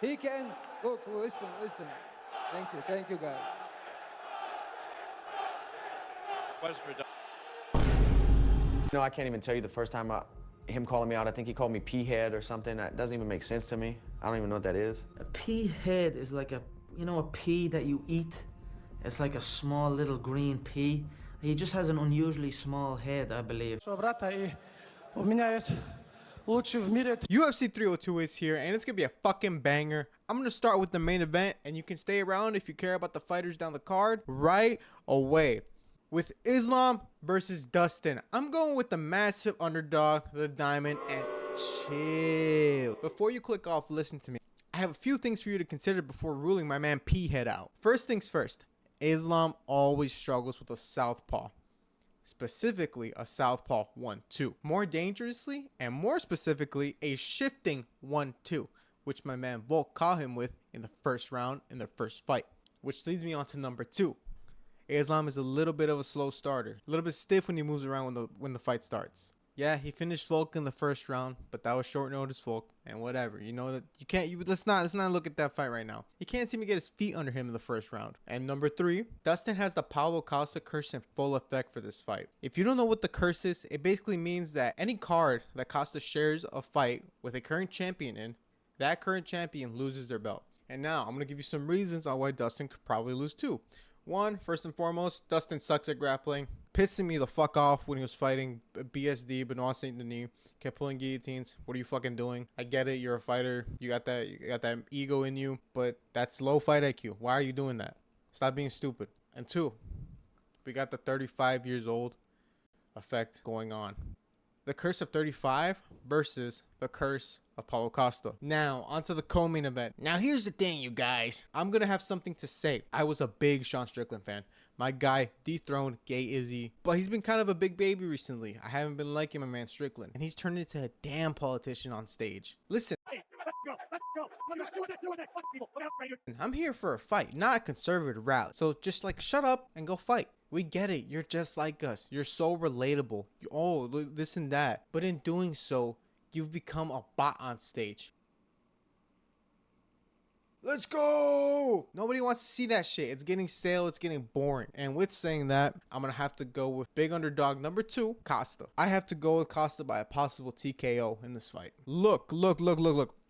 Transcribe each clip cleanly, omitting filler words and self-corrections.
He can, look, listen. Thank you guys. I can't even tell you the first time him calling me out. I think he called me pea-head or something. That doesn't even make sense to me. I don't even know what that is. A pea head is like a pea that you eat. It's like a small little green pea. He just has an unusually small head, I believe. UFC 302 is here, and it's gonna be a fucking banger. I'm gonna start with the main event, and you can stay around if you care about the fighters down the card right away. With Islam versus Dustin, I'm going with the massive underdog, the Diamond, and chill. Before you click off, listen to me. I have a few things for you to consider before ruling my man P-Head out. First things first, Islam always struggles with a southpaw. Specifically a southpaw 1-2. More dangerously and more specifically a shifting 1-2, which my man Volk caught him with in the first round in their first fight. Which leads me on to number 2. Islam is a little bit of a slow starter, a little bit stiff when he moves around when the fight starts. Yeah, he finished Volk in the first round, but that was short notice Volk, and whatever. You know that you can't. Let's not look at that fight right now. He can't seem to get his feet under him in the first round. And number 3, Dustin has the Paulo Costa curse in full effect for this fight. If you don't know what the curse is, it basically means that any card that Costa shares a fight with a current champion in, that current champion loses their belt. And now I'm gonna give you some reasons on why Dustin could probably lose too. One, first and foremost, Dustin sucks at grappling. Pissing me the fuck off when he was fighting BSD, Benoit Saint Denis. Kept pulling guillotines. What are you fucking doing? I get it, you're a fighter. You got that ego in you, but that's low fight IQ. Why are you doing that? Stop being stupid. And 2, we got the 35 years old effect going on. The curse of 35 versus the curse of Paulo Costa. Now, onto the co-main event. Now, here's the thing, you guys. I'm going to have something to say. I was a big Sean Strickland fan. My guy dethroned Gay Izzy, but he's been kind of a big baby recently. I haven't been liking my man Strickland, and he's turned into a damn politician on stage. Listen. I'm here for a fight, not a conservative rally. So just shut up and go fight. We get it. You're just like us. You're so relatable. This and that. But in doing so, you've become a bot on stage. Let's go! Nobody wants to see that shit. It's getting stale. It's getting boring. And with saying that, I'm going to have to go with big underdog number 2, Costa. I have to go with Costa by a possible TKO in this fight. Look.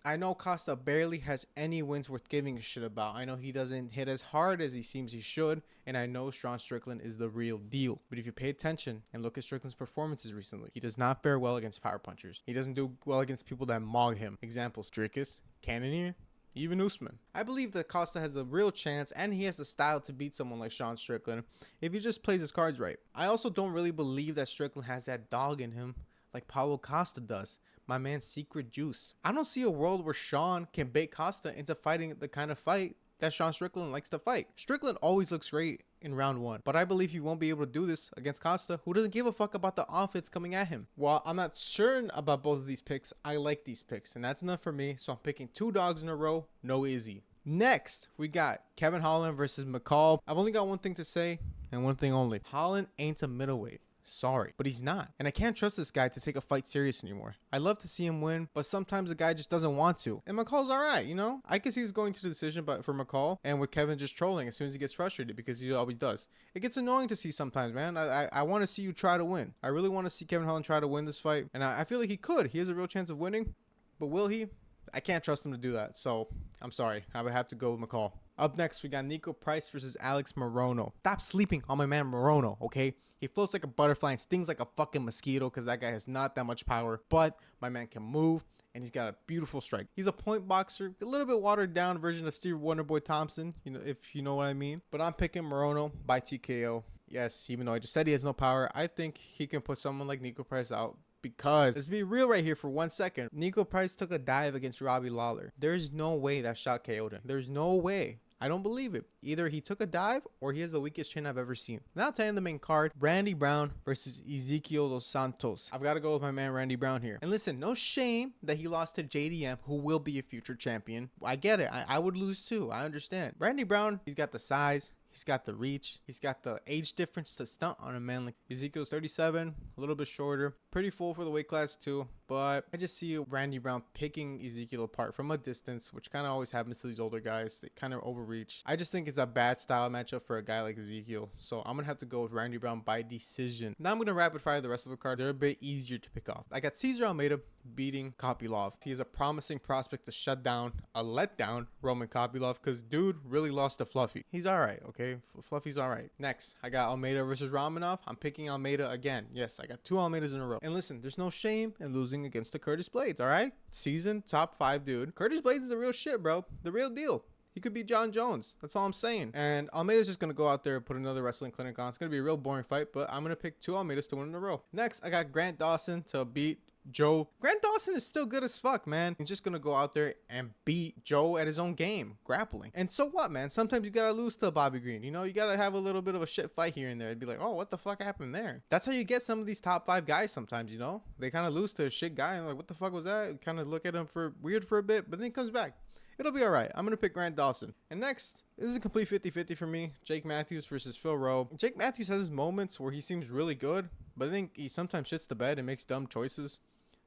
I know Costa barely has any wins worth giving a shit about. I know he doesn't hit as hard as he seems he should, and I know Sean Strickland is the real deal. But if you pay attention and look at Strickland's performances recently, he does not fare well against power punchers. He doesn't do well against people that maul him. Examples, Dricus, Cannonier, even Usman. I believe that Costa has a real chance, and he has the style to beat someone like Sean Strickland if he just plays his cards right. I also don't really believe that Strickland has that dog in him like Paulo Costa does. My man's secret juice. I don't see a world where Sean can bait Costa into fighting the kind of fight that Sean Strickland likes to fight. Strickland always looks great in round 1, but I believe he won't be able to do this against Costa, who doesn't give a fuck about the offense coming at him. While I'm not sure about both of these picks, I like these picks, and that's enough for me, so I'm picking 2 dogs in a row, no Izzy. Next, we got Kevin Holland versus McCall. I've only got one thing to say, and one thing only. Holland ain't a middleweight. Sorry, but he's not. And I can't trust this guy to take a fight serious anymore. I love to see him win, but sometimes the guy just doesn't want to. And McCall's alright, you know? I can see he's going to the decision for McCall, and with Kevin just trolling as soon as he gets frustrated, because he always does. It gets annoying to see sometimes, man. I want to see you try to win. I really want to see Kevin Holland try to win this fight, and I feel like he could. He has a real chance of winning, but will he? I can't trust him to do that, so I'm sorry. I would have to go with McCall. Up next, we got Nico Price versus Alex Morono. Stop sleeping on my man Morono, okay? He floats like a butterfly and stings like a fucking mosquito because that guy has not that much power. But my man can move, and he's got a beautiful strike. He's a point boxer, a little bit watered down version of Steve Wonderboy Thompson, you know, if you know what I mean. But I'm picking Morono by TKO. Yes, even though I just said he has no power, I think he can put someone like Nico Price out. Because, let's be real right here for 1 second. Nico Price took a dive against Robbie Lawler. There's no way that shot KO'd him. There's no way. I don't believe it. Either he took a dive or he has the weakest chin I've ever seen. Now telling the main card, Randy Brown versus Ezekiel Dos Santos. I've got to go with my man Randy Brown here. And listen, no shame that he lost to JDM, who will be a future champion. I get it. I would lose too. I understand. Randy Brown, he's got the size. He's got the reach. He's got the age difference to stunt on him, man. Like Ezekiel's 37, a little bit shorter. Pretty full for the weight class too. But I just see Randy Brown picking Ezekiel apart from a distance, which kind of always happens to these older guys. They kind of overreach. I just think it's a bad style matchup for a guy like Ezekiel. So I'm going to have to go with Randy Brown by decision. Now I'm going to rapid fire the rest of the cards. They're a bit easier to pick off. I got Cesar Almeida beating Kopylov. He is a promising prospect to shut down a letdown Roman Kopylov because dude really lost to Fluffy. He's all right, okay? Fluffy's all right. Next, I got Almeida versus Romanov. I'm picking Almeida again. Yes, I got 2 Almeidas in a row. And listen, there's no shame in losing against the Curtis Blades, all right? Season top 5 dude. Curtis Blades is the real shit, bro. The real deal. He could be John Jones. That's all I'm saying. And Almeida's just going to go out there and put another wrestling clinic on. It's going to be a real boring fight, but I'm going to pick 2 Almeidas to win in a row. Next, I got Grant Dawson to beat Joe. Grant Dawson is still good as fuck, man. He's just gonna go out there and beat Joe at his own game, grappling. And so what, man? Sometimes you gotta lose to Bobby Green. You know, you gotta have a little bit of a shit fight here and there. It'd be like, oh, what the fuck happened there? That's how you get some of these top 5 guys sometimes, you know? They kind of lose to a shit guy and like, what the fuck was that? Kind of look at him for weird for a bit, but then he comes back. It'll be all right. I'm going to pick Grant Dawson. And next, this is a complete 50-50 for me. Jake Matthews versus Phil Rowe. Jake Matthews has his moments where he seems really good, but I think he sometimes shits the bed and makes dumb choices.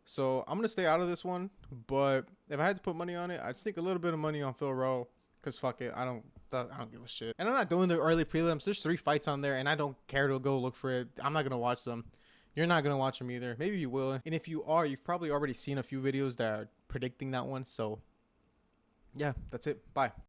So I'm going to stay out of this one, but if I had to put money on it, I'd sneak a little bit of money on Phil Rowe because fuck it. I don't give a shit. And I'm not doing the early prelims. There's 3 fights on there and I don't care to go look for it. I'm not going to watch them. You're not going to watch them either. Maybe you will. And if you are, you've probably already seen a few videos that are predicting that one. So yeah, that's it. Bye.